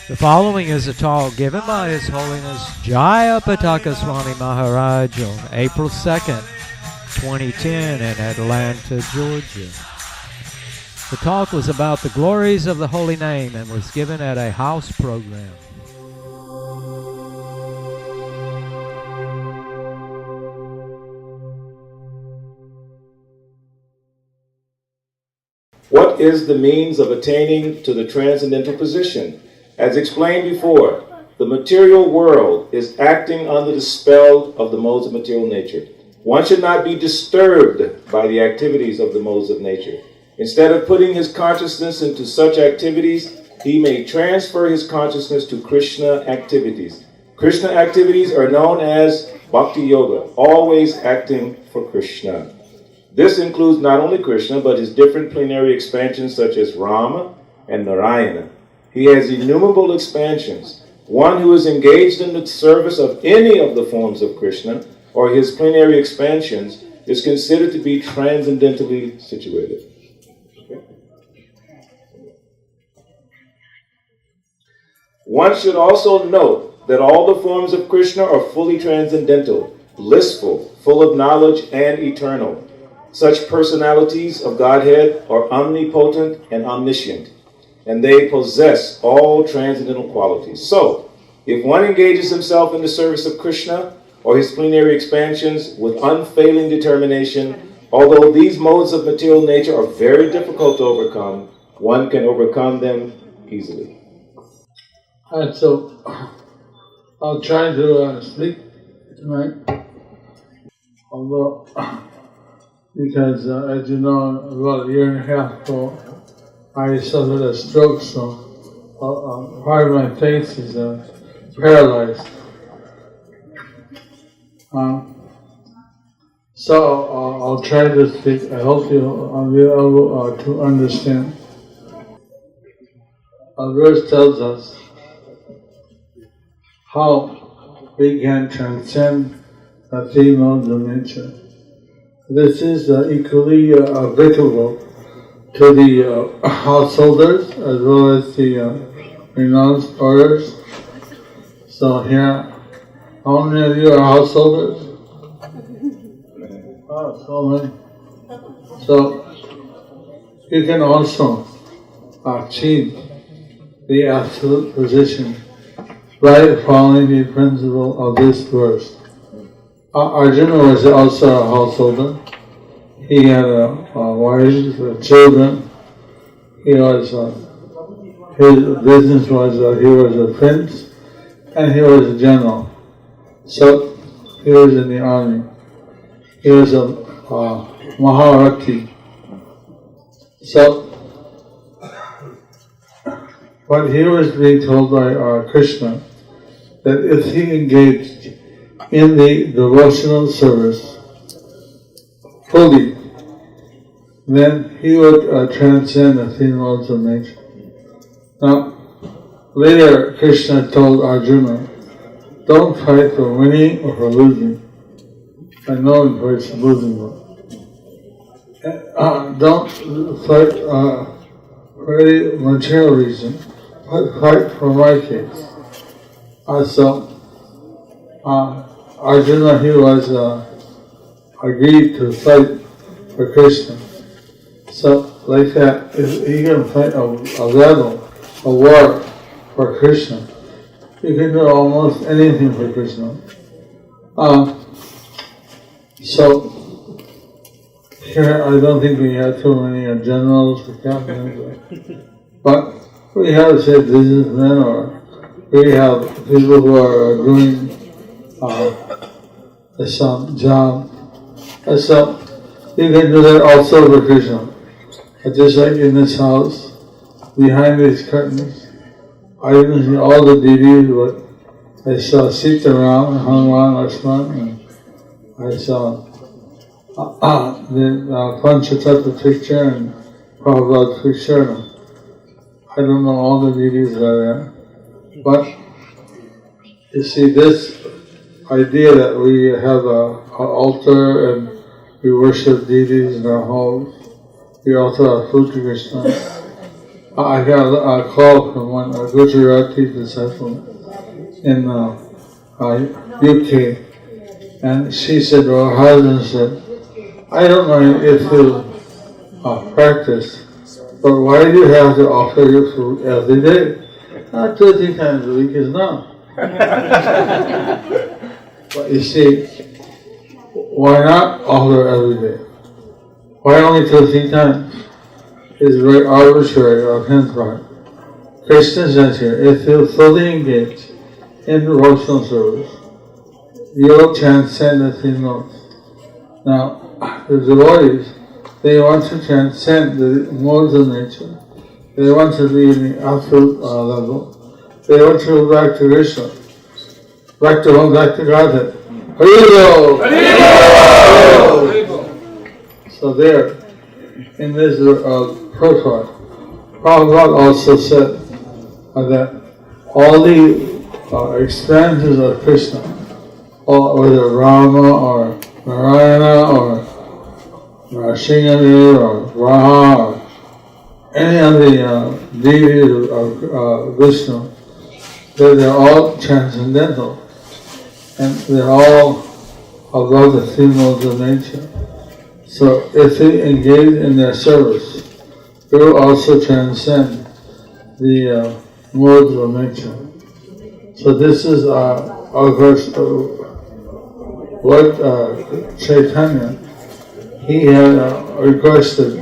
The following is a talk given by His Holiness Jayapataka Swami Maharaj on April 2nd, 2010 in Atlanta, Georgia. The talk was about the glories of the holy name and was given at a house program. What is the means of attaining to the transcendental position? As explained before, the material world is acting under the spell of the modes of material nature. One should not be disturbed by the activities of the modes of nature. Instead of putting his consciousness into such activities, he may transfer his consciousness to Krishna activities. Krishna activities are known as Bhakti Yoga, always acting for Krishna. This includes not only Krishna, but his different plenary expansions such as Rama and Narayana. He has innumerable expansions. One who is engaged in the service of any of the forms of Krishna or his plenary expansions is considered to be transcendentally situated. Okay. One should also note that all the forms of Krishna are fully transcendental, blissful, full of knowledge, and eternal. Such personalities of Godhead are omnipotent and omniscient, and they possess all transcendental qualities. So, if one engages himself in the service of Krishna or his plenary expansions with unfailing determination, although these modes of material nature are very difficult to overcome, one can overcome them easily. And so, I'll try to sleep tonight, although, because as you know, about a year and a half ago, I suffered a stroke, so part of my face is paralyzed. So I'll try to speak. I hope I'll be able to understand. A verse tells us how we can transcend the three modes of nature. This is equally applicable to the householders as well as the renounced orders. So here, how many of you are householders? Oh, so many. So you can also achieve the absolute position by following the principle of this verse. Arjuna was also a householder. He had wives, children. His business was he was a prince and he was a general. So he was in the army. He was a Maharati. So, but he was being told by Krishna that if he engaged in the devotional service fully, then he would transcend the three modes of nature. Now, later Krishna told Arjuna, don't fight for winning or for losing. I know he fights for losing, but don't fight for any material reason, but fight for my case. So, Arjuna, he was agreed to fight for Krishna. So, like that, if he can fight a battle, a war for Krishna, you can do almost anything for Krishna. So, here I don't think we have too many generals or captains, but we have, say, businessmen, or we have people who are doing some job. So, you can do that also for Krishna. Just like in this house, behind these curtains, I didn't see all the deities, but I saw Sita Ram, Hanuman, Lakshman, and I saw the Panchatattva picture and Prabhupada's picture. I don't know all the deities that are there, but you see this idea that we have an altar and we worship deities in our homes. We offer our food to Krishna. I got a call from one Gujarati disciple in UK, and she said, well, her husband said, I don't mind if you practice, but why do you have to offer your food every day? Not 30 times a week is enough. But you see, why not offer every day? Why only 30 times? It's very arbitrary on his part. Krishna says here, if you fully engage in devotional service, you will transcend the three modes. Now, the devotees, they want to transcend the modes of nature. They want to be in the absolute level. They want to go back to Krishna, back to home, back to Godhead. Haribol! So there, in this profile, Prabhupada also said that all the experiences of Krishna, whether Rama or Narayana or Narasimha or Raha or any of the deities of Vishnu, they're all transcendental and they're all above the three modes of nature. So if they engage in their service, they will also transcend the modes of nature. So this is, of course, what Chaitanya, he had requested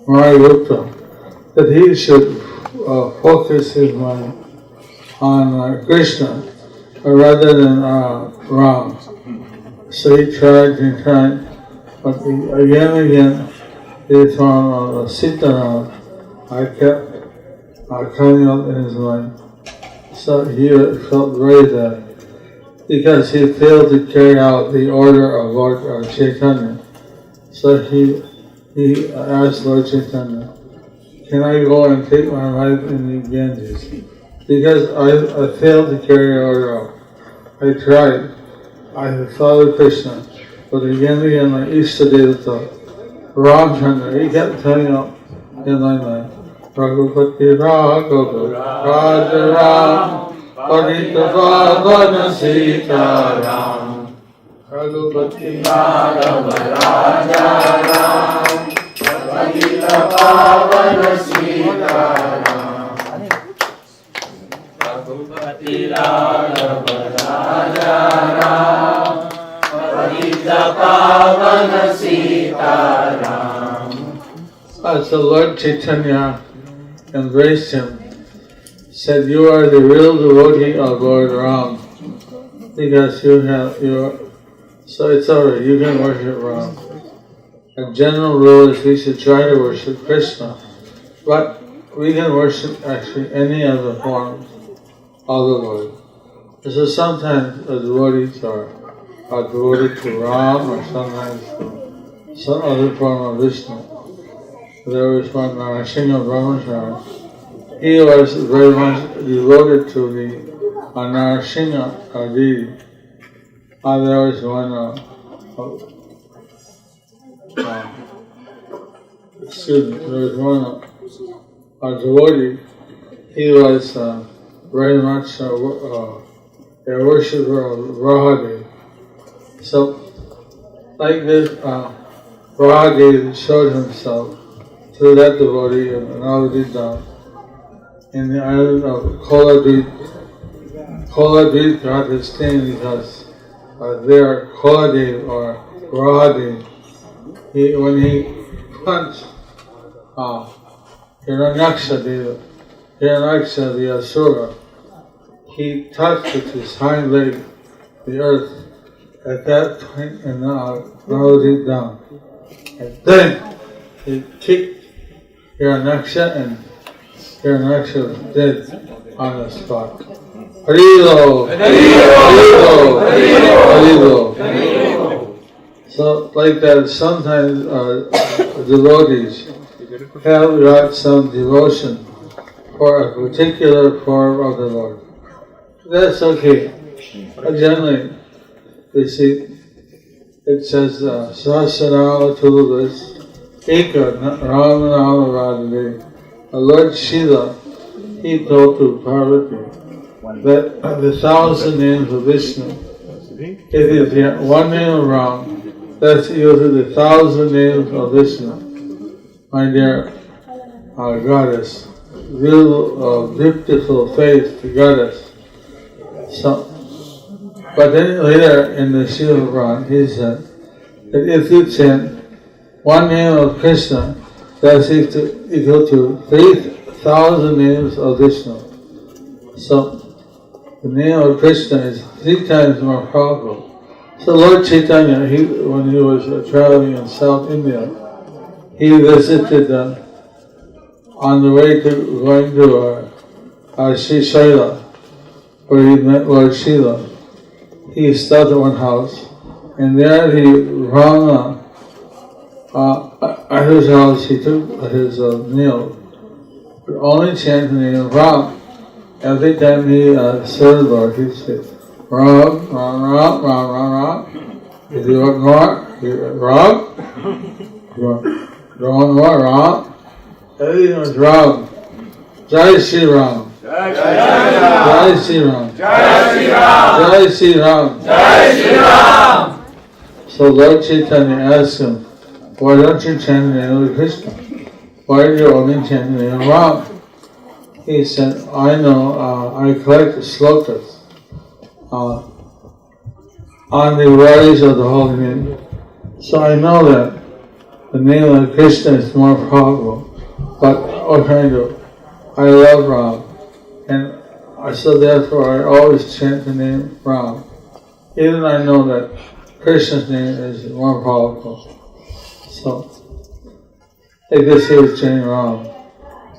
Marigupta that he should focus his mind on Krishna rather than Ram. So he tried, but again and again he found Sitaram. I kept coming up in his mind. So he felt very bad because he failed to carry out the order of Lord Chaitanya. So he asked Lord Chaitanya, can I go and take my wife in the Ganges? Because I failed to carry the order out. I tried. I followed Krishna, but again and again my Istadevata, Ramchandra, he kept coming up in my mind. Raghupati Raghava, Raja Ram, Padita Bhavana Sita Ram. Raghupati Raghava, Raja Ram, Padita Bhavana Sita Ram. Raghupati Raghava, Raja Ram, Padita Bhavana Sita Ram. So Lord Chaitanya embraced him, said, you are the real devotee of Lord Ram, because so it's alright, you can worship Ram. A general rule is we should try to worship Krishna, but we can worship actually any of the forms of the Lord. So sometimes the devotees are devoted to Ram, or sometimes to some other form of Vishnu. There was one Narasimha Brahmachari. He was very much devoted to the Narasimha deity. There was one devotee. He was very much a worshipper of Rahadev. So, like this, Rahadev showed himself through that devotee in Navadvip in the island of Koladvip. Koladvip got his name because there Koladev or Rahadev, when he punched Hiranyaksha, the Asura, he touched with his hind leg the earth at that point and Navadvip down. And then he kicked Hiranyaksha and Hiranyaksha was dead on the spot. Haribol! Haribol! Haribol! Haribol! So like that, sometimes devotees have got some devotion for a particular form of the Lord. That's okay. But generally, you see, it says, Sahasranama Tuluvis, Eka Ramanama Radhave. Lord Shiva, he told to Parvati that the 1,000 names of Vishnu, if you get one name wrong, that's equal to the 1,000 names of Vishnu. My dear goddess, real beautiful face, the goddess. So, but then later in the Shiva Puran, he said that if you chant one name of Krishna, that's equal to 3,000 names of Vishnu. So, the name of Krishna is 3 times more powerful. So Lord Chaitanya, when he was traveling in South India, he visited on the way to going to Sri Shaila, where he met Lord Shiva. He stopped at one house, and there he rang at his house. He took his meal, but only chanted the name of Ram. Every time he served Lord, he'd say, Ram, Ram, Ram, Ram, Ram, Ram. If you want more, Ram. If you want more, Ram. Everything was Ram. Jai Shri Ram. Jai Shri Ram. Jai Shri Ram. Jai Shri Ram. Jai Shri Ram. So Lord Chaitanya asked him, why don't you chant the name of Krishna? Why do you only chant the name of Ram? He said, I know, I collect slokas on the glories of the holy name. So I know that the name of Krishna is more powerful. But what can I do? I love Ram. And so therefore I always chant the name Ram. Even I know that Krishna's name is more powerful. So I guess he was chanting Ram.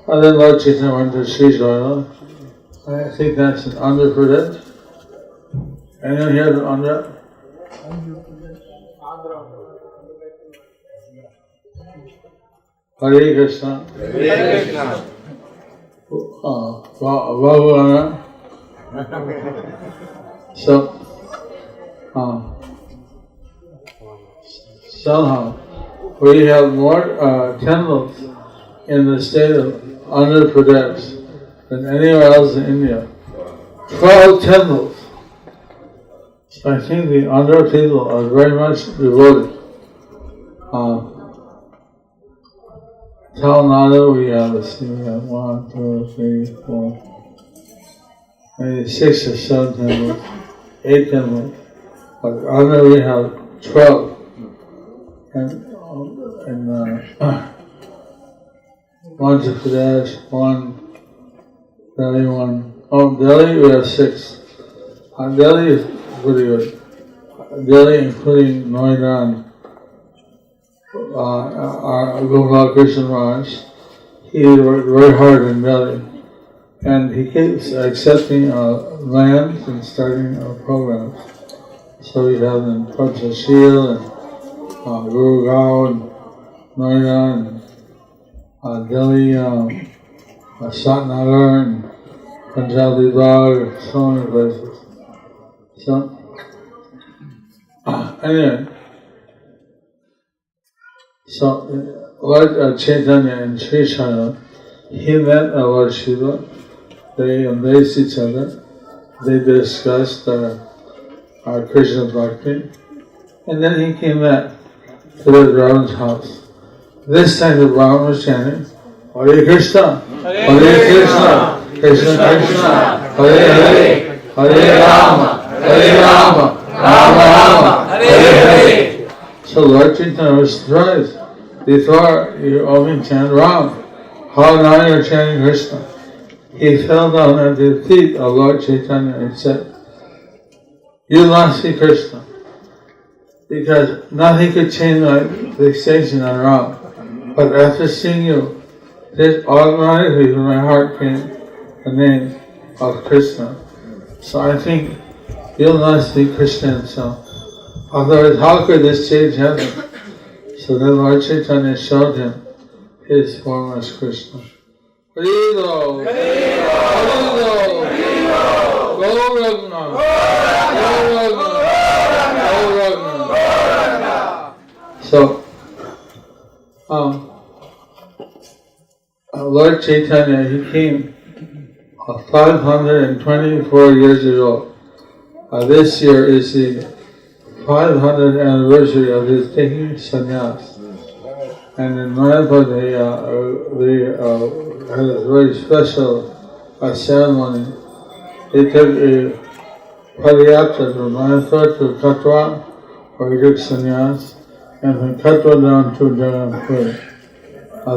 And then Lord Chaitanya went to Sri Shaila. I think that's in Andhra Pradesh. Anyone here from Andhra? Hare Krishna. Hare Krishna. Bhagavana. So, somehow we have more temples in the state of Andhra Pradesh than anywhere else in India. 12 temples. So I think the Andhra people are very much devoted. Tamil Nadu, we have 1, 2, 3, 4, maybe 6 or 7 temples, 8 temples. But Andhra we have 12. And Madhya Pradesh, 1, Delhi 1. Oh, Delhi we have 6. Delhi is pretty good. Delhi, including Noida and Gopal Krishna Maharaj, he worked very hard in Delhi. And he keeps accepting lands and starting programs. So we have in Panchashil and Gurgaon and Noida and Delhi, Satnagar and Punjabi Bagh, so many places. So, anyway, so Lord Chaitanya and Sri Shaila, he met Lord Shiva, they embraced each other, they discussed Krishna Bhakti, and then he came back to the Brahman's house. This time the Brahman was chanting, Hare Krishna, Hare Krishna, Krishna Krishna, Hare Hare, Hare Rama, Hare Rama, Rama Rama, Hare Hare. So Lord Chaitanya was surprised. Before you only chant Ram, how now you're chanting Krishna? He fell down at the feet of Lord Chaitanya and said, you must see Krishna. Because nothing could change my fixation on Ram. But after seeing you, this automatically from my heart came the name of Krishna. So I think you must be Krishna himself. Otherwise, how could this change happen? So then Lord Chaitanya showed him his form as Krishna. Haribo! Haribo! Haribo! Go Raghunath! Go Raghunath! Go Raghunath! So, Lord Chaitanya, he came 524 years ago. This year is the 500th anniversary of his taking sannyas. And in Mayapur they had a very special ceremony. They took a padayatra from Mayapur to Katwa, where he took sannyas, and from Katwa down to Jagannath,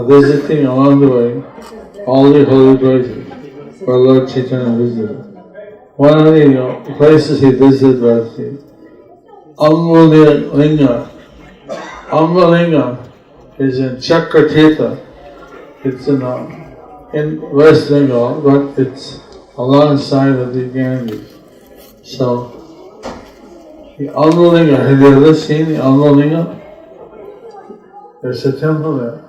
visiting along the way all the holy places where Lord Chaitanya visited. One of the places he visited was the Ambalinga. Ambalinga is in Chakratirtha. It's in West Bengal, but it's alongside of the Ganges. So, the Ambalinga, have you ever seen the Ambalinga? There's a temple there.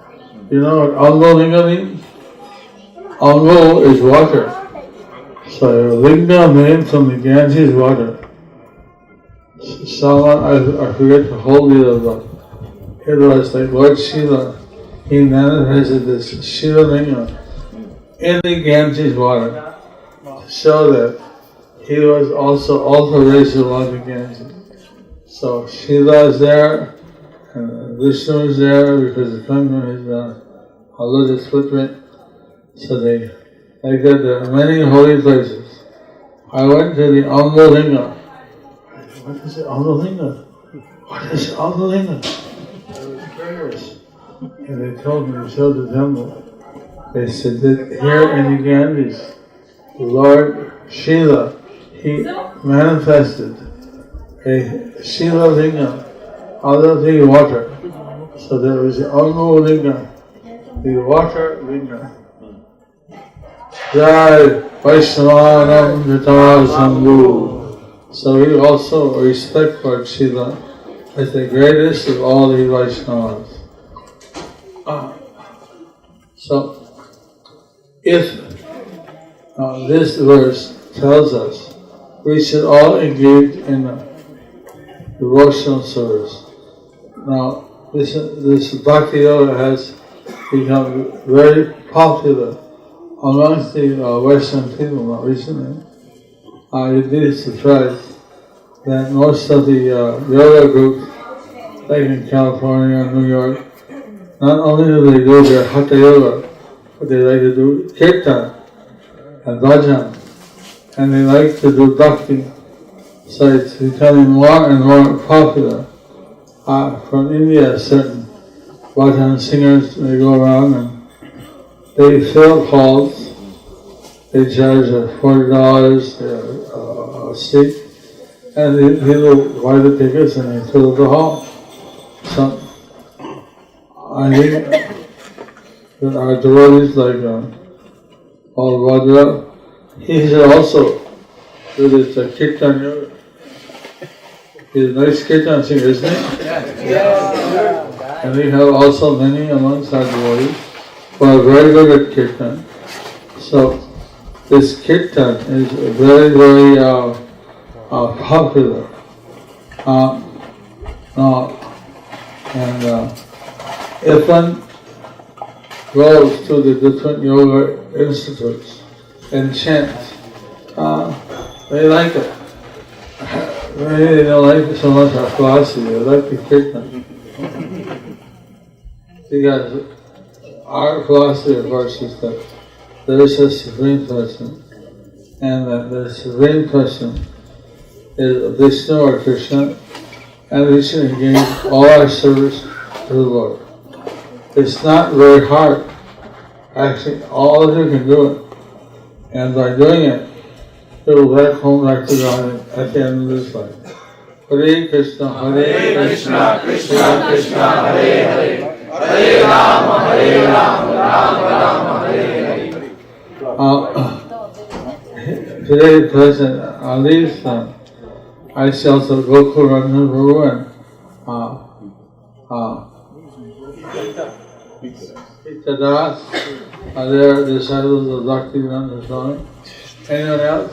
You know what Ambalinga means? Anga is water. So, Linga means from the Ganges water. Someone, I forget the whole deal about it. It was like Lord Shiva, he manifested this Shiva Linga in the Ganges water to show that he was also raised along the Ganges. So Shiva is there, and Vishnu is there because the Kanga is a lotus footprint. So they got there are many holy places. I went to the Ambalinga. What is it, Ambalinga? What is Ambalinga? There was prayers. And they told me, they showed the temple. They said that here in the Ganges, Lord Shiva, he manifested a Shiva Linga out of the water. So there was the Anga Linga, the water Linga. Jai Vaishnavanam Jata Sambhu. So we also respect Lord Shiva as the greatest of all the Vaishnavas. So, if this verse tells us we should all engage in devotional service. Now, this Bhakti Yoga has become very popular amongst the Western people now recently. You'd be surprised that most of the yoga groups, like in California and New York, not only do they do their Hatha Yoga, but they like to do Kirtan and Bhajan, and they like to do Bhakti. So it's becoming more and more popular. From India, certain Bhajan singers, they go around and they fill halls. They charge $40 a seat, and they buy the tickets and they fill the hall. So I think that our devotees like Paul Vadra, he should also do this Kirtan Yoga. He's a nice Kirtan singer, isn't he? Yeah. And we have also many amongst our devotees who are very good at Kirtan. So this Kirtan is very, very popular. And if one goes to the different yoga institutes and chants, they like it. They don't like it so much our philosophy, they like the Kirtan. Because our philosophy, of course, is that there is a Supreme Person, and that the Supreme Person is Vishnu or Krishna, and we should engage all our service to the Lord. It's not very hard. Actually, all of you can do it. And by doing it, you will back home back to God at the end of this life. Hare Krishna, Krishna Krishna, Hare Hare, Hare Rama, Rama Hare Hare. Today, President Ali's I see also Gokul Ranjan Prabhu and Pita Das, they are disciples of Bhaktivedanta Swami. Anyone else?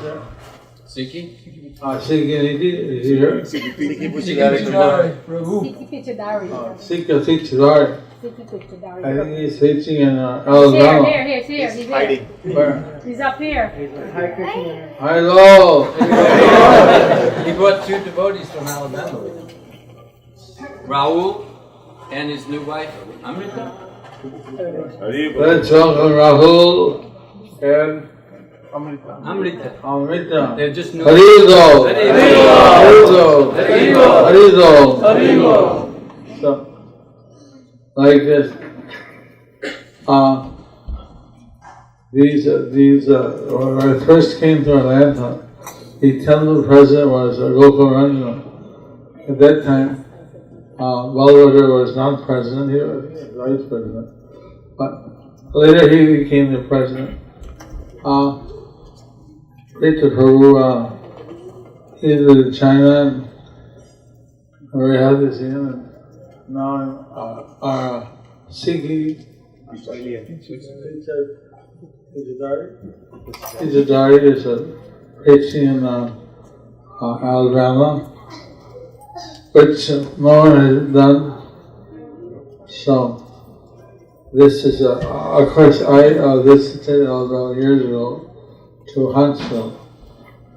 Sikhi? Sikhi Niti, is he here? Sikhi Pichadari. Sikhi Pichadari. I think he's teaching in Alabama. He's here. He's hiding. Where? He's up here. Hello! He brought 2 devotees from Alabama with him. Raul and his new wife, Amrita. Let's welcome Rahul and Amrita. They're just new. Haribo! So, like this. When I first came to Atlanta, the temple president was Gokul Ranjan. At that time, Balwada was not president, he was vice president. But later he became the president. Later Prabhu, he lived in China, and I'm very happy to see him. And now our Sikhi Pichadari is preaching in Alabama, which no one has done. So this is of course I visited years ago to Huntsville,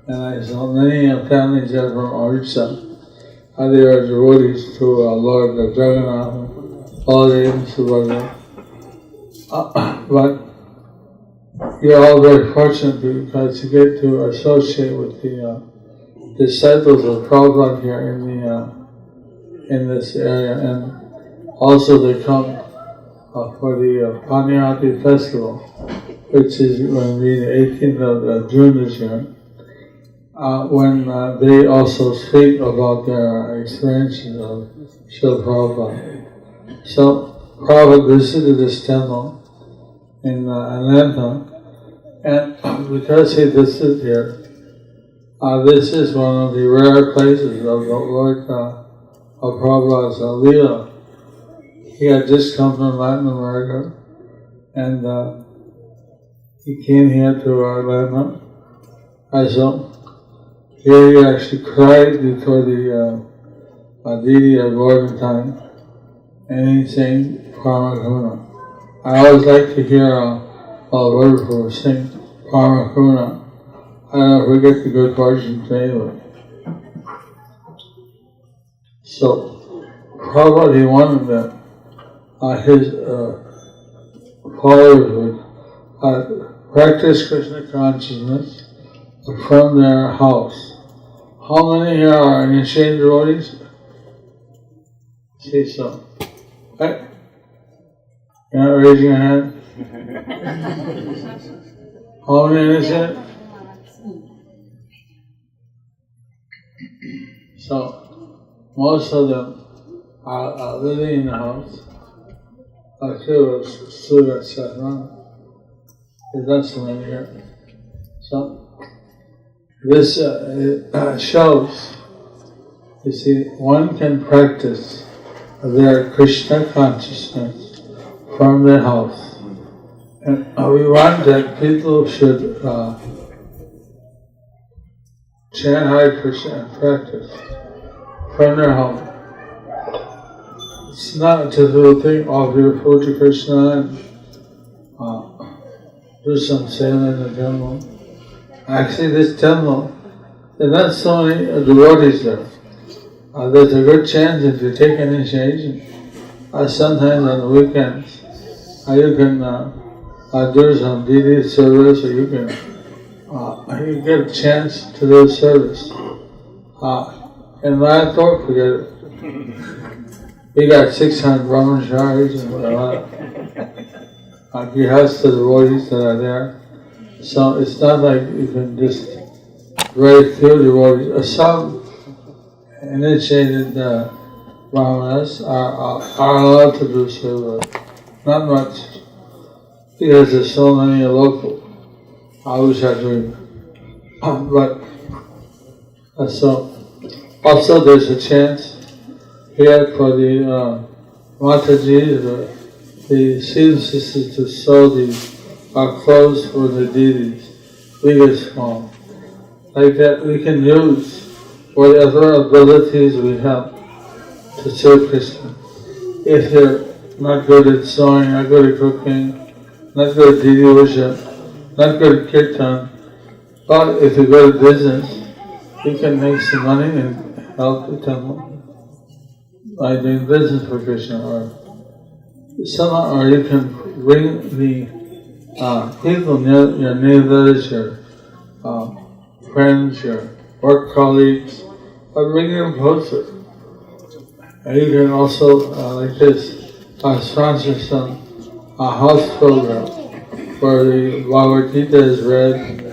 and I saw many families there from Orissa. They are devotees to Lord Jagannath, Baladev, Subhadra. But you're all very fortunate because you get to associate with the disciples of Prabhupada here in this area, and also they come for the Panyati festival, which is going to be the 18th of June this year, when they also speak about their experiences of Srila Prabhupada. So Prabhupada visited this temple in Atlanta, and because he visited here, this is one of the rare places of the Lord of Prabhupada's Leela. He had just come from Latin America, and he came here to Atlanta. And so here he actually cried before the deity of Lord in time, and he sang Paramakuna. I always like to hear Lord Prabhu sing Paramakuna. I don't know if we get the good fortune today, but so Prabhupada, he wanted that his followers would practice Krishna consciousness from their house. How many here are initiated devotees? See so. Right? You're not raising your hand? How many initiated? So, most of them are living in the house. There's not so many here. So, this shows, you see, one can practice their Krishna consciousness from their house. And we want that people should chant Hare Krishna and practice from their home. It's not just a thing, offer your food to Krishna and do some sale in the temple. Actually, this temple, there are not so many devotees there. There's a good chance if you take initiation. Sometimes on the weekends, you can do some deity service, or you get a chance to do service. And last talk, forget it. We got 600 brahmacharis and Grihastha devotees that are there. So it's not like you can just very few devotees. Some initiated brahmanas are allowed to do service. Not much, because there's so many local. I wish I do. But so also there's a chance here for the Mataji, the seed sisters, to sew the clothes for the deities, big and small. like that we can use whatever abilities we have to serve Krishna. If you're not good at sewing, not good at cooking, not good at deity worship, not good at kirtan, but if you're good at business, you can make some money and help the temple by doing business for Krishna, or you can bring the people near your neighbors, your friends, your work colleagues, by bringing them closer. And you can also, like this, sponsor some house program where the Bhagavad Gita is read.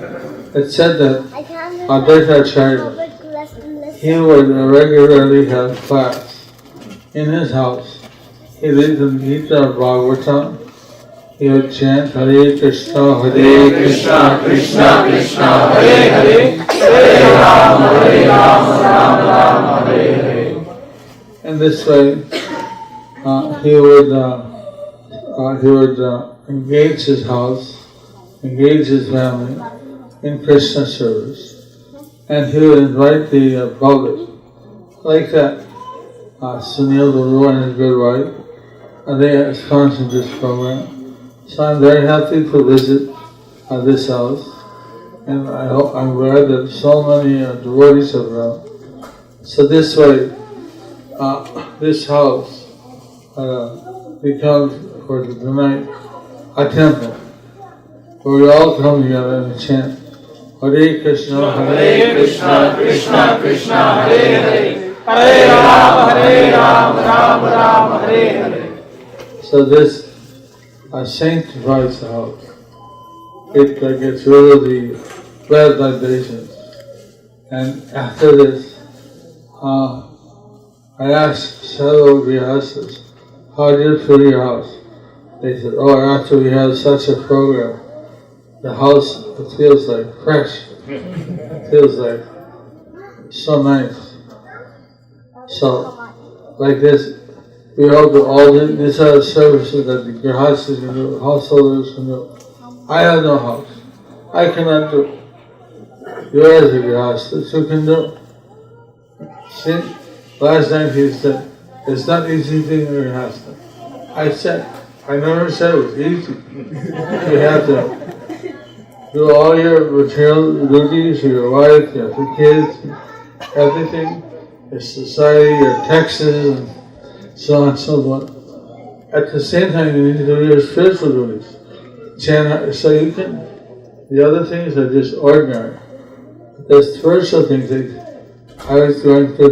It said that H.H.Jayapataka, he would regularly have class in his house. He read the Gita of Bhagavatam. He would chant Hare Krishna, Krishna Krishna, Hare Hare, Hare Rama, Rama Rama, Hare Hare. In this way, he would engage his house, engage his family in Krishna service, and he would invite the public, like that. Sunil Guru and his good wife, and they sponsored this program. So I'm very happy to visit this house, and I'm glad that so many devotees have come. So this way, this house becomes for tonight a temple where we all come together and chant Hare Krishna, Krishna Krishna, Hare Hare, Hare Rama, Rama Hare Hare. So this sanctifies the house. It gets rid of the bad vibrations. And after this, I asked several grihastas, how do you feel your house? They said, after we have such a program, the house feels like fresh. It feels like so nice. So, like this, we all do these are services that the grihastas can do, householders can do. I have no house. I cannot do. You as a grihastas, you can do. See, last night he said, it's not easy being a grihasta. I never said it was easy. You have to do all your material duties for your wife, your kids, everything. Your society, your taxes, and so on and so forth. At the same time, you need to do your spiritual duties. So you can, the other things are just ordinary. The spiritual things, I was going to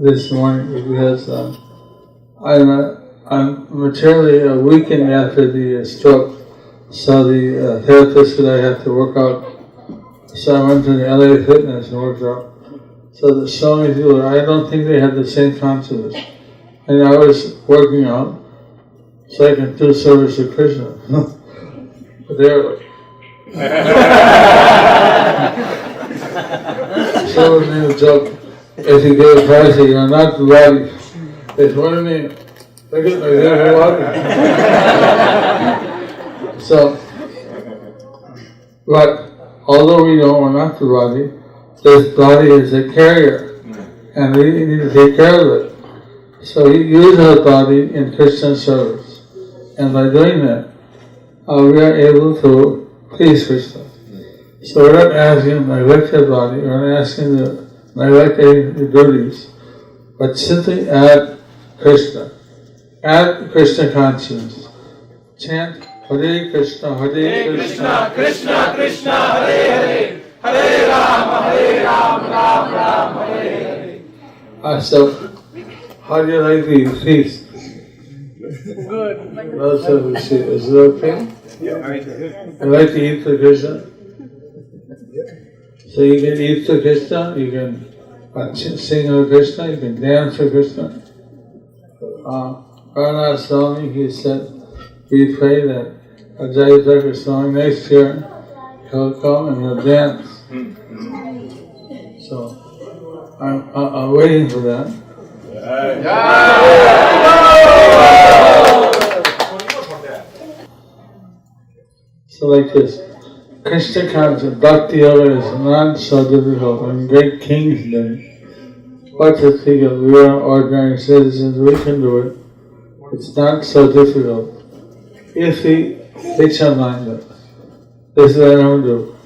this morning because I'm materially weakened after the stroke. So the therapist said I have to work out. So I went to the LA Fitness and worked out. So the Swami people, I don't think they had the same consciousness. And I was working out so I can do service to Krishna. But they were like, someone made a joke. If you get a prize, you're not the body. They said, what do you mean? Look at my body. So, but although we know we're not the body, this body is a carrier, and we need to take care of it. So we use our body in Krishna service, and by doing that, we are able to please Krishna. So we're not asking to neglect our body, we're not asking to neglect the duties, but simply add Krishna consciousness. Chant Hare Krishna, Krishna Krishna, Hare Hare, Hare Rama, Rama Hare Hare. So, how do you like the feast? Good. Relatively sweet. Is it okay? Yeah. You like to eat for Krishna? So you can eat for Krishna, you can sing for Krishna, you can dance for Krishna. H.H.Jayapataka Swami, he said, we pray that H.H.Jayapataka Swami next year he'll come and he'll dance. So I'm waiting for that. So like this, Krishna consciousness, Bhakti Yoga is not so difficult. When great kings did it, what to think of? We are ordinary citizens, we can do it. It's not so difficult. If we fix our mind up, this is what I want to do.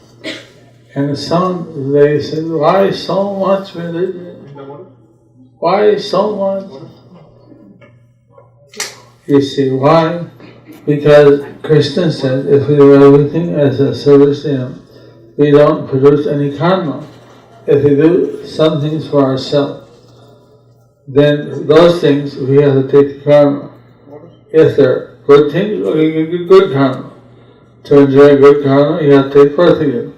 And some, they say, why so much religion? Why so much? You see, why? Because Krishna said, if we do everything as a service to Him, we don't produce any karma. If we do some things for ourselves, then those things we have to take the karma. If they're good things, we can get good karma. To enjoy good karma, you have to take birth again.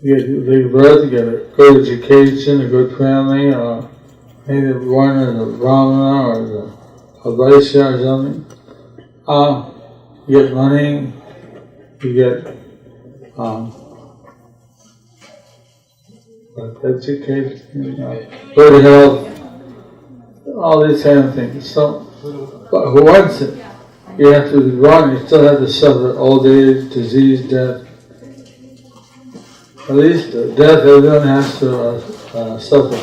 You take birth, get a good education, a good family, or maybe born as a brahmana or as a vaishya or something. You get money, you get education, good health, all these kind of things. So, but who wants it? You have to be born, you still have to suffer old age, disease, death. At least death everyone has to suffer.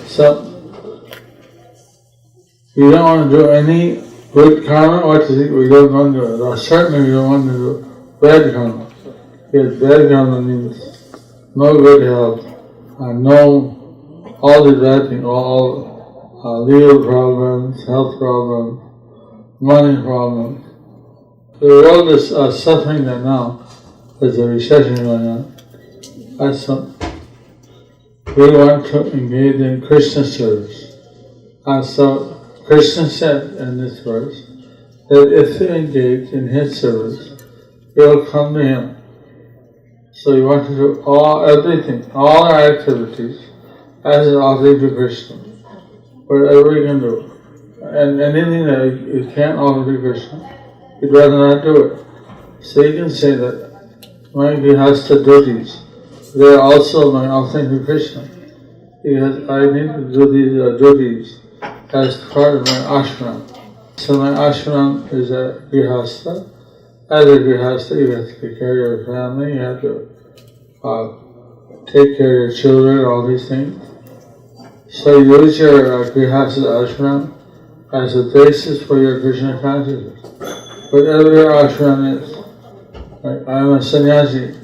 So, you don't want to do any good karma, what do you think? We don't want to do it. Or certainly we don't want to do bad karma. Because bad karma means no good health, no, all these bad things, all legal problems, health problems, money problems. The world is suffering that now. There's a recession going on. We want to engage in Krishna service. So Krishna said in this verse that if you engage in His service, you will come to Him. So you want to do everything, all our activities as an offering to Krishna. Whatever you can do. And anything that you can't offer to Krishna, you'd rather not do it. So you can say that my grihastha duties, they are also my offering to Krishna. Because I need to do these duties as part of my ashram. So my ashram is a grihastha. As a grihastha, you have to take care of your family, you have to take care of your children, all these things. So you use your grihastha ashram as a basis for your Krishna consciousness. Whatever your ashram is. Like, I am a sannyasi,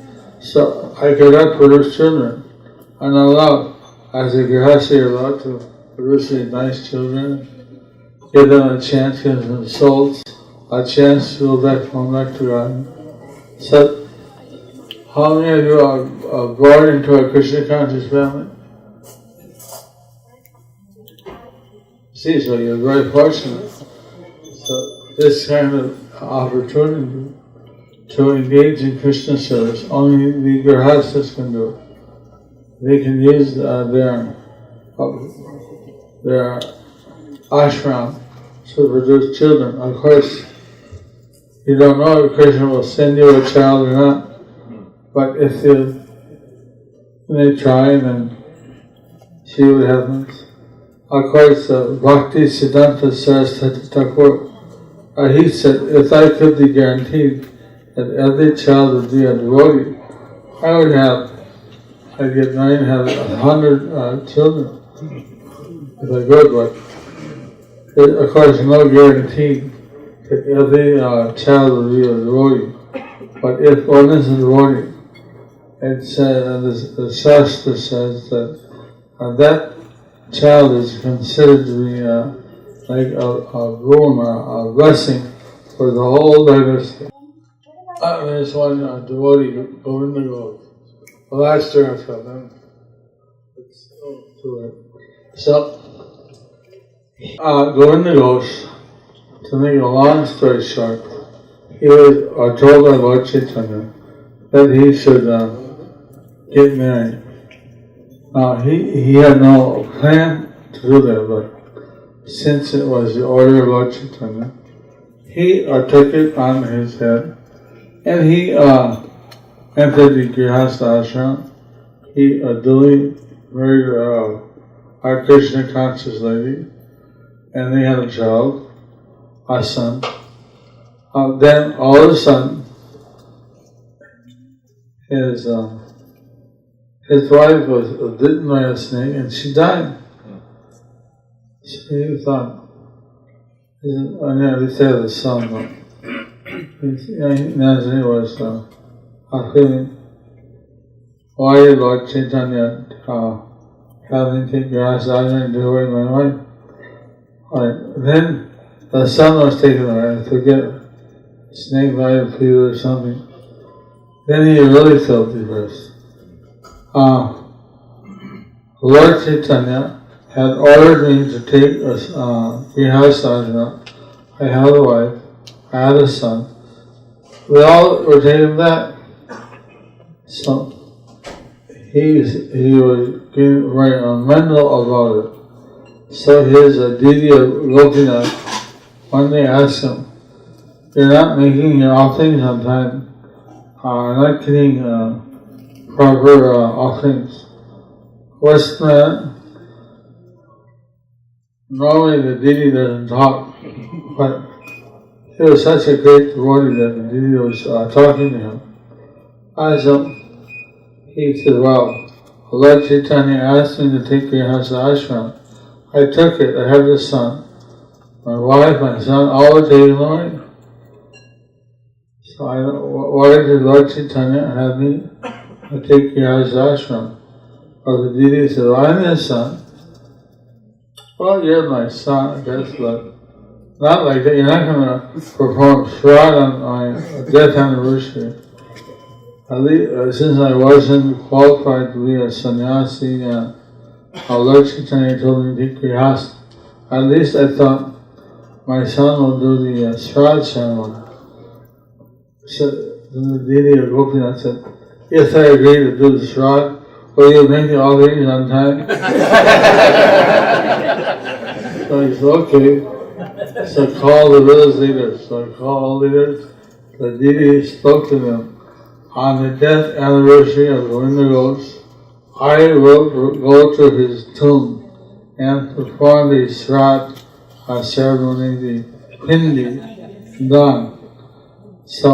so I cannot produce children. I'm not allowed. As a grihastha, you're allowed to produce these nice children, give them a chance, give them souls, a chance to go back to God. So, how many of you are born into a Krishna conscious family? See, so you're very fortunate. So, this kind of opportunity to engage in Krishna service, only the grihasthas can do it. They can use their ashram to produce children. Of course, you don't know if Krishna will send you a child or not, but if they try, then see what happens. Of course, Bhakti Siddhanta Saraswati Thakur, he said, if I could be guaranteed that every child would be a devotee, I'd get married and have 100 children. If I could, but of course, no guarantee that every child will be a devotee. But if one is a devotee, the Shastra says that that child is considered to be like a boon, a blessing for the whole dynasty. There's one devotee, Govinda Ghosh. The last year I felt him. So, Govinda Ghosh, to make a long story short, he was told by Lord Chaitanya that he should get married. He had no plan to do that, but since it was the order of Lord Chaitanya, he took it on his head, and he entered the Grihastha ashram. He duly married our Krishna conscious lady, and they had a child, a son. Then all of a sudden, his wife was bitten by a snake and she died. So he thought, they said the son, but he was feeling, why did Lord Chaitanya have me take grass out and do away my wife? Then the son was taken away, I forget, snake bite fever or something. Then he really felt depressed. Lord Chaitanya had ordered me to take a grihastha. I had a wife, I had a son. We all were taking that. So he was getting very mental about it. So his deity of Gopinath, one day asked him, "You're not making your offerings on time. You're not getting proper offerings. What's that?" Normally the deity doesn't talk, but he was such a great devotee that the deity was talking to him. So he said, "Well, Lord Chaitanya asked me to take Grihastha ashram. I took it. I have a son. My wife, my son, all were taken away. So why did Lord Chaitanya have me take Grihastha ashram?" Or the deity said, "Well, I'm his son." "Well, you're my son, I guess, but not like that. You're not going to perform shroud on my death anniversary. At least, since I wasn't qualified to be a sannyasi, Lord Chaitanya told me to take grihastha. At least I thought my son will do the shroud ceremony." So then the deity of Gopinath said, "Yes, I agree to do the shroud. Will you make the offerings on time?" So he said, "Okay." So call the village leaders. So I called all leaders. The deity spoke to them. "On the death anniversary of Govinda Ghosh, I will go to his tomb and perform the shroud ceremony, the pindi, done." So,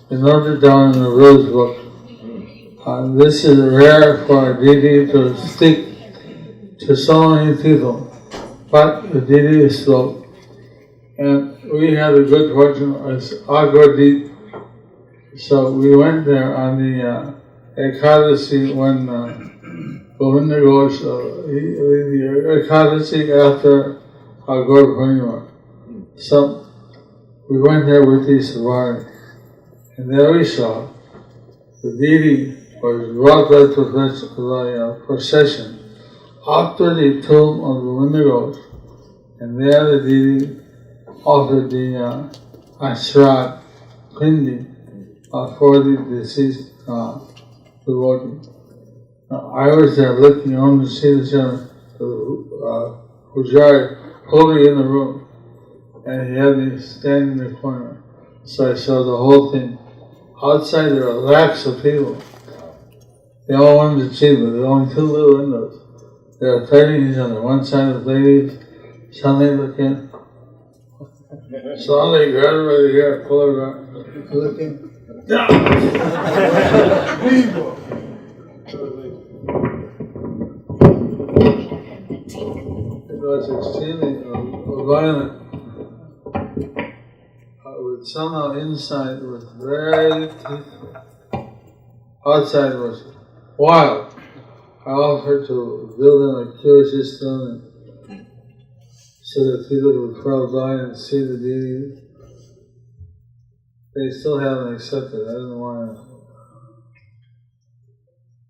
they noted down in the village book. This is rare for a deity to speak to so many people, but the deity spoke. And we had a good fortune as Agwadit. So we went there on the Ekadasi when Govinda Ghosh, the Ekadasi after Gaur Purnima. So we went there with the Savari, and there we saw the deity was brought by the procession up to the tomb of Govinda Ghosh, and there the deity offered the ashrat, pindi, for the deceased devotee. I was there looking on to see the Pujari holding in the room, and he had me standing in the corner. So I saw the whole thing. Outside there were lakhs of people. They all wanted to see, but there were only two little windows. They were fighting each other. One side was ladies, suddenly look in. Suddenly grab her by the hair, pull her back, looking. It was extremely violent. But somehow inside it was very peaceful. Outside was wild. I offered to build them a queue system so that people would travel by and see the deity. They still haven't accepted. I don't know why.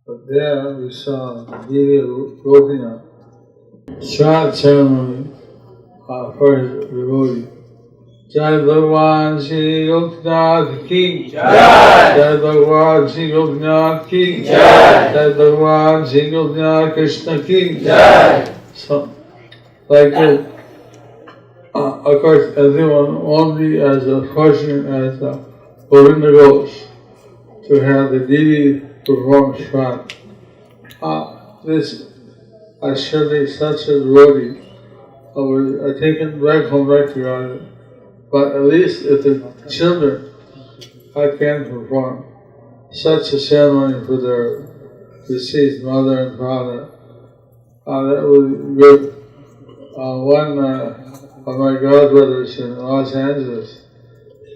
But there we saw the deity of Gopinath. Shroud ceremony for his devotee. Jai Bhagwan Shri Gopinath Ki Jai! Jai Bhagwan Shri Gopinath Ki Jai! Jai Bhagwan Shri Gopinath Krishna Ki Jai! So, like that. Of course, everyone won't be as fortunate as Govinda Ghosh to have the deity perform shroud. This surely such a devotee was taken back home back to God. But at least if the children can perform. such a ceremony for their deceased mother and father. That was good. One of my godbrothers in Los Angeles,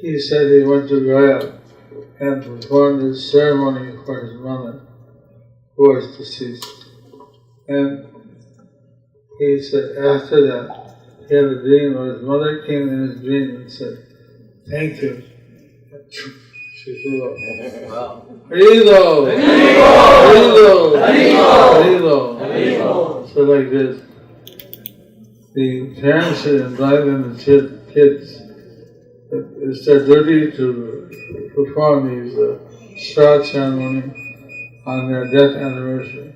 he said he went to Gaya and performed this ceremony for his mother, who was deceased. And he said after that, he had a dream where his mother came in his dream and said, "Thank you." She flew up. Wow. Harido! Harido! Harido! Harido! So like this, the parents should enlighten the kids. It's their duty to perform these Shraddha ceremony on their death anniversary.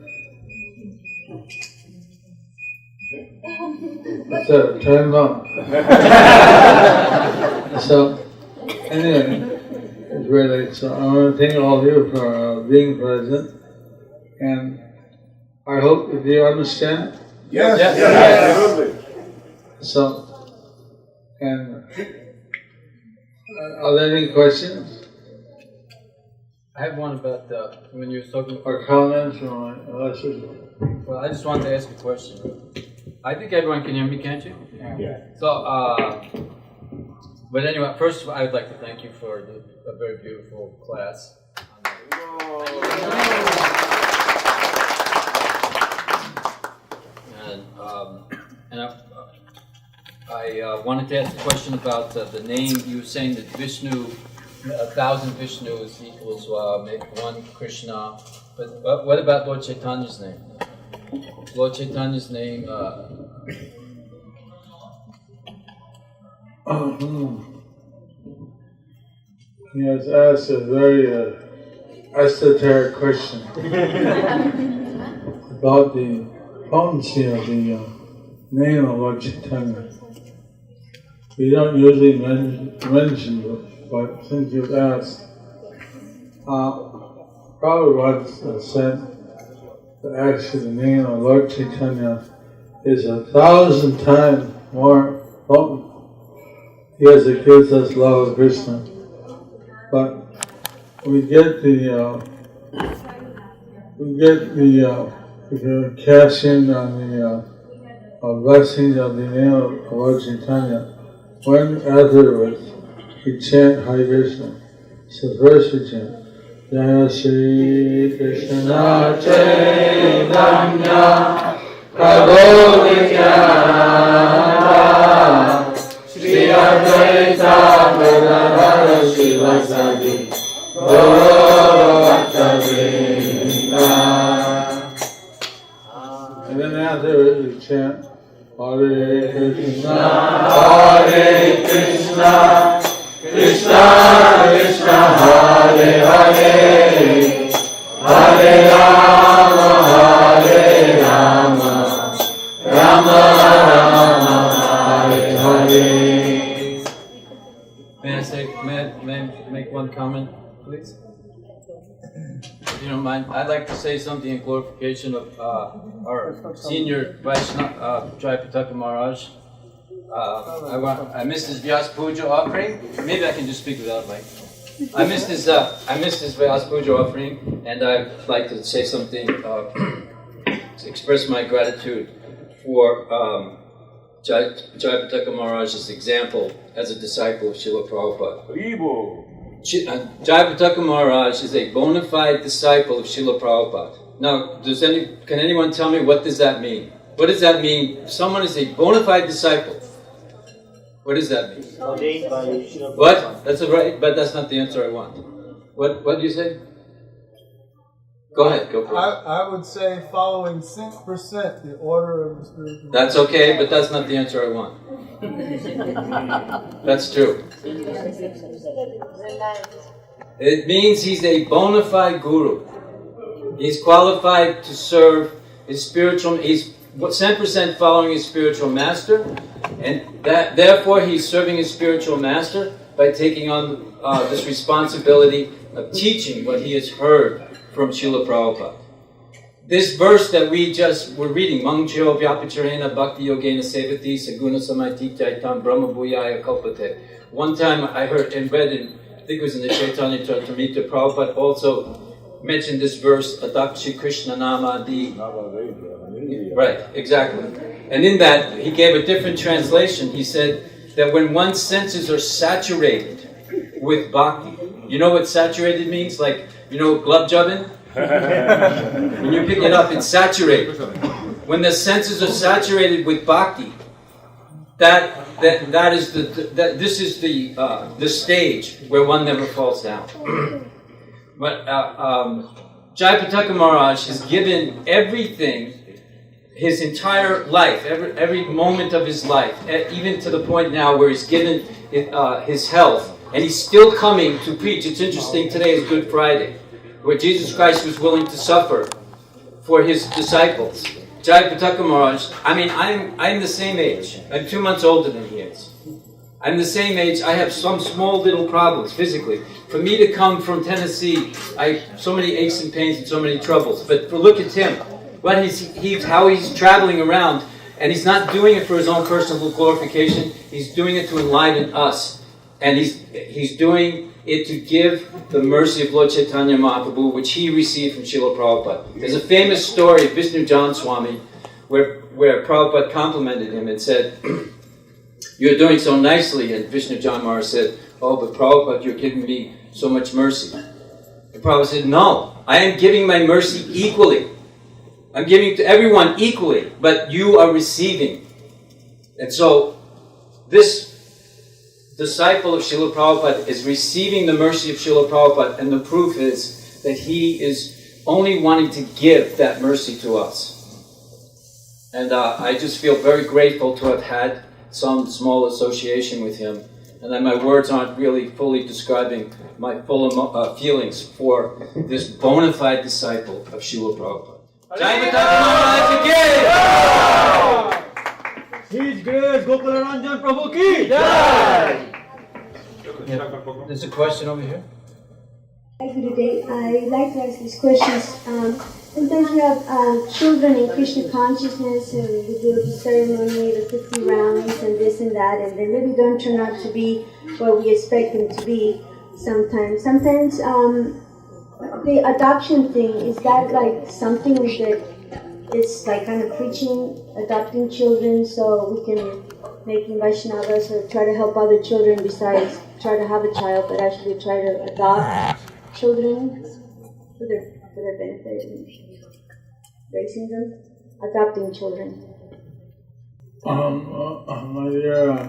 That's it, time up. So, anyway, it's very late, so I want to thank all of you for being present, and I hope, do you understand? Yes. Absolutely. So, and are there any questions I have one about when you were talking. or comments from my lectures? Well, I just wanted to ask a question. I think everyone can hear me, can't you? Yeah. So, but anyway, first I would like to thank you for a very beautiful class. And I wanted to ask a question about the name. You were saying that Vishnu, 1,000 Vishnus equals maybe one Krishna. But what about Lord Chaitanya's name? Lord Chaitanya's name. He has asked a very esoteric question about the potency of the name of Lord Chaitanya. We don't usually mention it, but since you've asked, Prabhupada said that actually the name of Lord Chaitanya is 1,000 times more potent. He has gives us love of Krishna. But we get the if you cash in on the blessings of the name of Lord Chaitanya, when afterwards we chant Hare Krishna. So first we chant Jaya Shri Krishna Chaitanya Prabhu Nityananda Shri Advaita Gadadhara Shivasadi and then afterwards we chant Hare Krishna, Hare Krishna, Krishna Krishna, Hare Hare, Hare Rama, Hare Rama, Rama Rama, Hare Hare. May I make one comment, please? If you don't mind, I'd like to say something in glorification of our senior Vaishnava, Jayapataka Maharaj. I missed his Vyas Puja offering. Maybe I can just speak without mic. I missed his Vyas Puja offering, and I'd like to say something to express my gratitude for Jayapataka Maharaj's example as a disciple of Srila Prabhupada. Jayapataka Maharaj is a bona fide disciple of Srila Prabhupada. Now, can anyone tell me what does that mean? What does that mean? If someone is a bona fide disciple, what does that mean? Ordained by Srila What? Prabhupada. That's right, but that's not the answer I want. What do you say? Go ahead, go for it. I would say following 6% the order of the spiritual. That's okay, but that's not the answer I want. That's true. It means he's a bona fide guru. He's qualified to serve his spiritual, he's 10% following his spiritual master, and that therefore he's serving his spiritual master by taking on this responsibility of teaching what he has heard from Srila Prabhupada. This verse that we just were reading, Mangjo Vyapacharena Bhakti Yogena Sevati Saguna Samaiti Jaitam Brahma Bhuyaya Kalpate. One time I heard and read think it was in the Chaitanya Charitamrita, Prabhupada also mentioned this verse, Adakshi Krishna Nama Di. Right, exactly. And in that, he gave a different translation. He said that when one's senses are saturated with bhakti, you know what saturated means? Like, you know, glove jubbing? When you pick it up, it's saturated. When the senses are saturated with bhakti, this is the stage where one never falls down. But Jayapataka Maharaj has given everything, his entire life, every moment of his life, even to the point now where he's given his health, and he's still coming to preach. It's interesting, today is Good Friday, where Jesus Christ was willing to suffer for his disciples. Jayapataka Maharaj, I mean, I'm the same age. I'm 2 months older than he is. I'm the same age. I have some small little problems physically. For me to come from Tennessee, I have so many aches and pains and so many troubles. But look at him. How he's traveling around, and he's not doing it for his own personal glorification. He's doing it to enlighten us. And he's doing it to give the mercy of Lord Chaitanya Mahaprabhu, which he received from Srila Prabhupada. There's a famous story of H.H.Jayapataka Swami where Prabhupada complimented him and said, "You're doing so nicely." And H.H.Jayapataka Maharaj said, "Oh, but Prabhupada, you're giving me so much mercy." And Prabhupada said, "No, I am giving my mercy equally. I'm giving to everyone equally, but you are receiving." And so, this disciple of Srila Prabhupada is receiving the mercy of Srila Prabhupada, and the proof is that he is only wanting to give that mercy to us. And I just feel very grateful to have had some small association with him, and that my words aren't really fully describing my full feelings for this bona fide disciple of Srila Prabhupada. Jayapataka Maharaj again! His grace, Gopala Ranjan Prabhu ki jai! There's a question over here. Hi, good day. I'd like to ask these questions. Sometimes we have children in Krishna consciousness, and we do the ceremony, the 50 rounds, and this and that, and they really don't turn out to be what we expect them to be sometimes. Sometimes the adoption thing, is that like something that it's like kind of preaching, adopting children so we can make them Vaishnavas or try to help other children besides try to have a child, but actually try to adopt children for their benefit and raising them, adopting children. My dear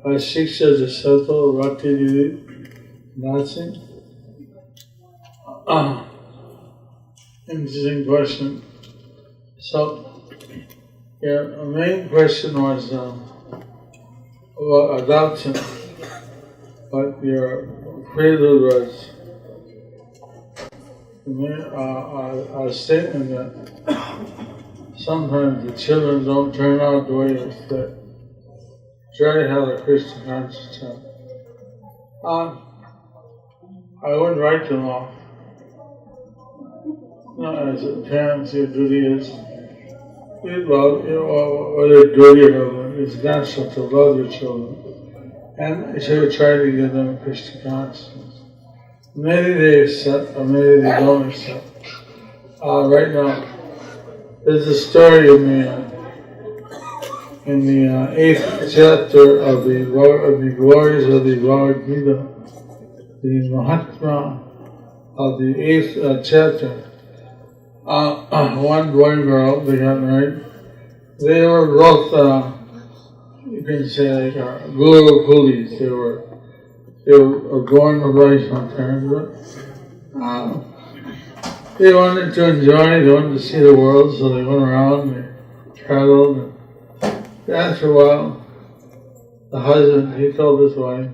Shiksha disciple, Rati Nazi. Interesting question. So, the main question was about adoption, but your prelude was a statement that sometimes the children don't turn out the way you expect. Try to have a Christian conscience. I wouldn't write them off. As parents, your duty is, whether duty or it's natural to love your children. And you should try to give them a Christian consciousness. Maybe they accept, or maybe they don't accept. Right now, there's a story in the 8th chapter of the glories of the Bhagavad Gita, the Mahatma of the 8th chapter. One boy and girl, they got married. They were both, you can say, like guru coolies. They were going away sometimes, but they wanted to enjoy, they wanted to see the world, so they went around, they traveled. And after a while, the husband, he told his wife,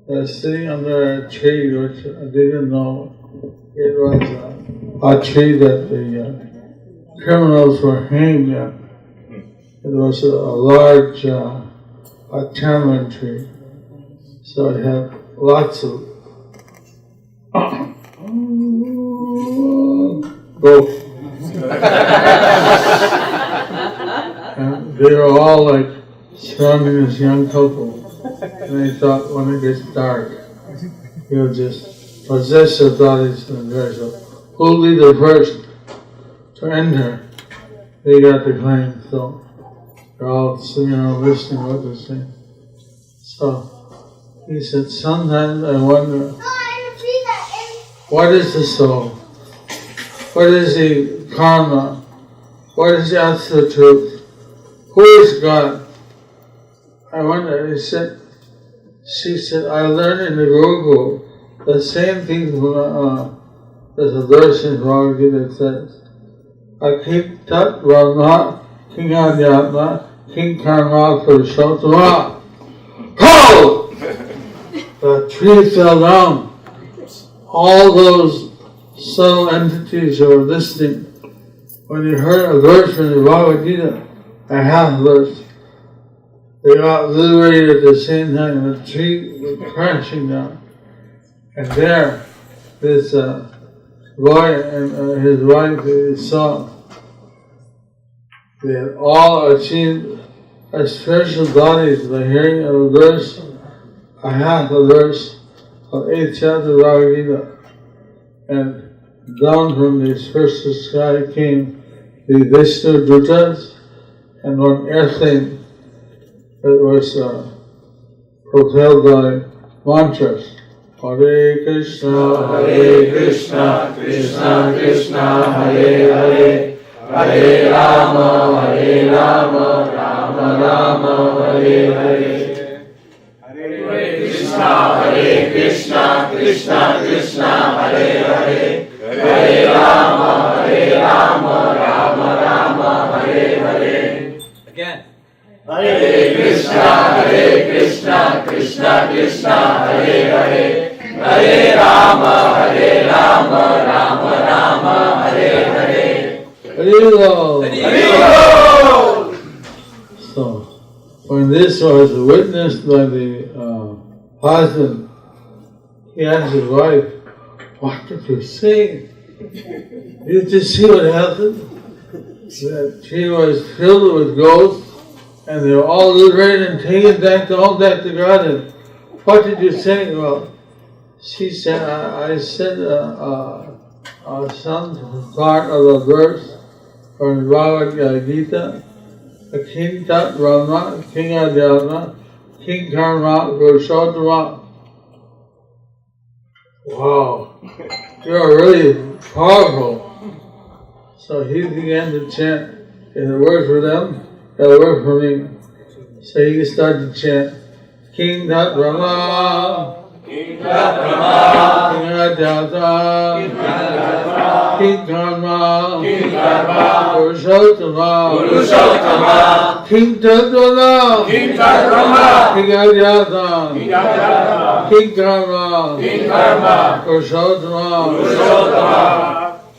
that sitting under a tree, which they didn't know it was a tree that the criminals were hanged at. It was a large tamarind tree, so it had lots of both. And they were all like surrounding this young couple, and they thought when it gets dark, he'll just possess their bodies and very so. Who'll be the first to enter? They got the claim, so they're all listening to what they're saying. So he said, sometimes I wonder, what is the soul? What is the karma? What is the absolute truth? Who is God? I wonder, she said, I learned in the Gurukul the same thing there's a verse in Bhagavad Gita that says, Akit Tat Brahma, King Adhyatma, King Karma Purushotama. Ho! The tree fell down. All those subtle entities who were listening, when you heard a verse from the Bhagavad Gita, a half verse, they got liberated at the same time. The tree was crashing down. And there, this boy and his wife, they saw they had all achieved a spiritual bodies by hearing a verse, a half a verse of 8th chapter of Bhagavad Gita. And down from the spiritual sky came the Vishnu Dutas and one airplane that was propelled by mantras. Hare Krishna, Krishna Krishna, Hare Hare, Hare Rama, Rama Rama, Hare Hare. Hare Krishna, Krishna Krishna, Hare Hare, Hare Rama, Rama Rama, Hare Hare. Again. Hare Krishna, Krishna Krishna, Hare Hare, Hare Rama, Rama Rama, Hare Hare. So, when this was witnessed by the husband, he asked his wife, what did you say? Did you just see what happened? That she was filled with ghosts, and they were all liberated and taken back to God. And what did you say? Well, she said, I said some part of a verse from the Bhagavad Gita. King Tat Brahma, King Adhyatma, King Karma Purushotama. Wow, you are really powerful. So he began to chant. If it worked for them, it'll work for me. So he started to chant. King Tat Brahma, King Tat Brahma, King Adhyatma, King Karma, Purushotama, King Tat Brahma, King Adhyatma, King Karma, Purushotama.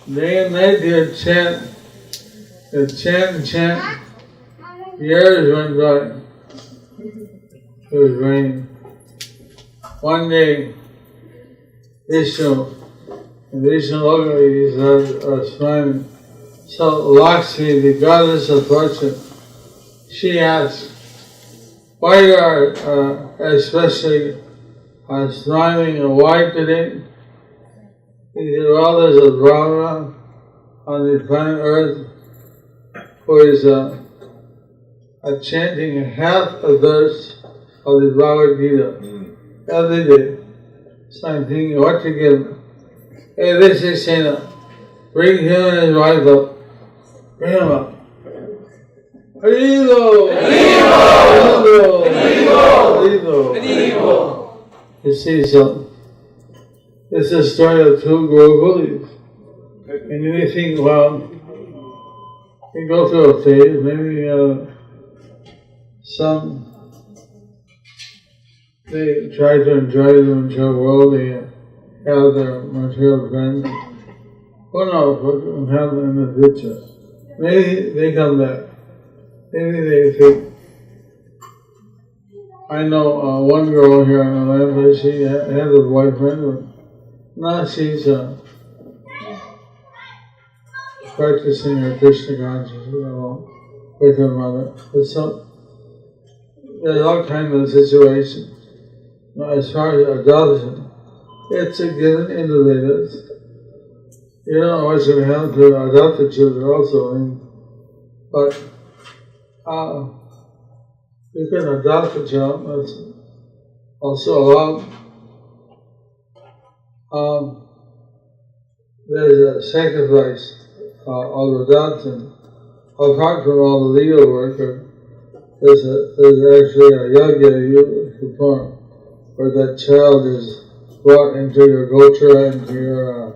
They made the chant. The chant. Years went by. It was raining. One day, Vishnu Swami, so Lakshmi, the goddess of fortune, she asked, why are especially smiling and white today? He said, well, there's a Brahma on the planet Earth who is chanting half a verse of the Bhagavad Gita every day. So I'm thinking what to give him. Hey, this is Sena. Bring him and his wife up. Bring him up. Haribo! You see, so it's a story of two Gurukulis. And you think, well, you go through a phase, maybe they try to enjoy the material world, they have their material friends. Who knows what will happen in the future? Maybe they come back. Maybe they think. I know one girl here in Atlanta, she had a boyfriend, but now she's practicing her Krishna consciousness along with her mother. So there's all kinds of situations. Now, as far as adoption, it's given in the Vedas. You don't know what's going to happen to adopted children also, but you can adopt a child. That's also allowed. There's a sacrifice of adoption. Apart from all the legal work, there's actually a yajna you perform where that child is brought into your gotra, into your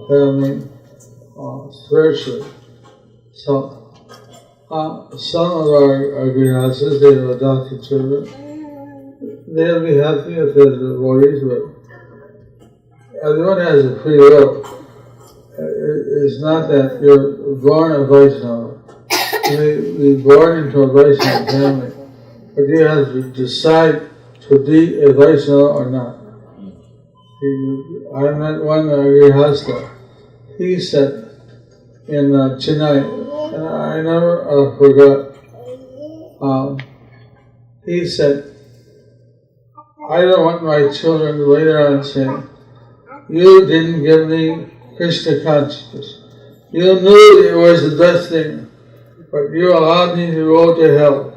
family, spiritually. So, some of our grihastas, they have adopted children. They'll be happy if there's glories, but everyone has a free will. It's not that you're born a Vaishnava. You may be born into a Vaishnava family, but you have to decide to be a Vaishnava or not. I met one grihasta. He said in Chennai, and I never forgot, he said, I don't want my children later on saying, you didn't give me Krishna consciousness. You knew it was the best thing, but you allowed me to go to hell.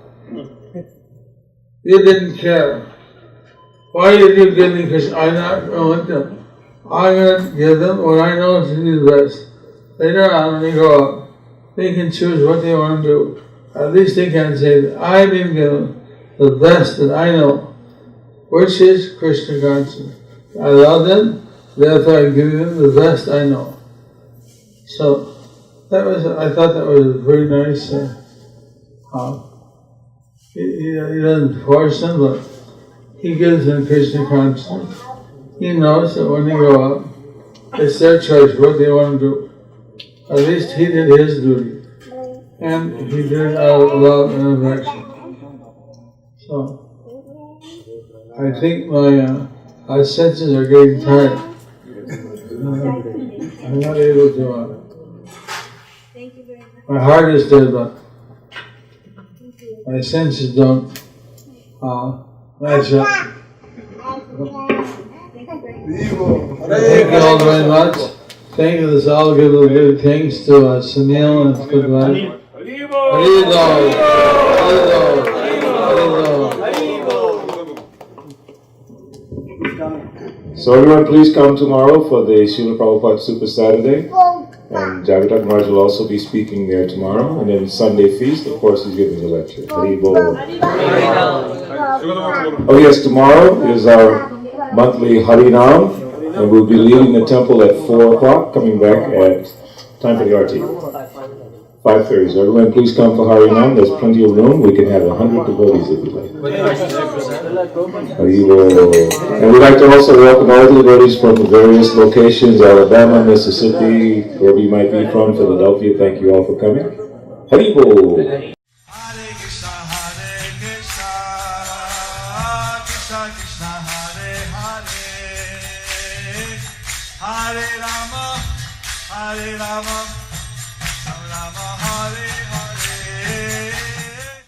You didn't care. Why did you give me Krishna? I'm not going to them. I'm going to give them what I know to be the best. Later on, when they grow up, they can choose what they want to do. At least they can say that I've been given the best that I know, which is Krishna consciousness. I love them, therefore I give them the best I know. So I thought that was a very nice. He doesn't force them, but he gives them Krishna consciousness. He knows that when they grow up, it's their choice what they want to do. At least he did his duty, and he did it out of love and affection. So I think my senses are getting tired. I'm not able to. My heart is there, but my senses don't match up. Thank you all very much. Thank you. Let's all give a big thanks to Sunil and Kudwai. So everyone, please come tomorrow for the Srila Prabhupada Super Saturday. And Jayapataka Maharaj will also be speaking there tomorrow. And then Sunday feast, of course, he's giving a lecture. Hari Bol. Oh yes, tomorrow is our monthly Harinam. And we'll be leaving the temple at 4 o'clock, coming back at time for the arti. 5:30. So everyone, please come for Harinam. There's plenty of room. We can have 100 devotees if you like. And we'd like to also welcome all the devotees from the various locations, Alabama, Mississippi, wherever you might be from, Philadelphia. Thank you all for coming. Haribol. Hare Rama, Rama Rama.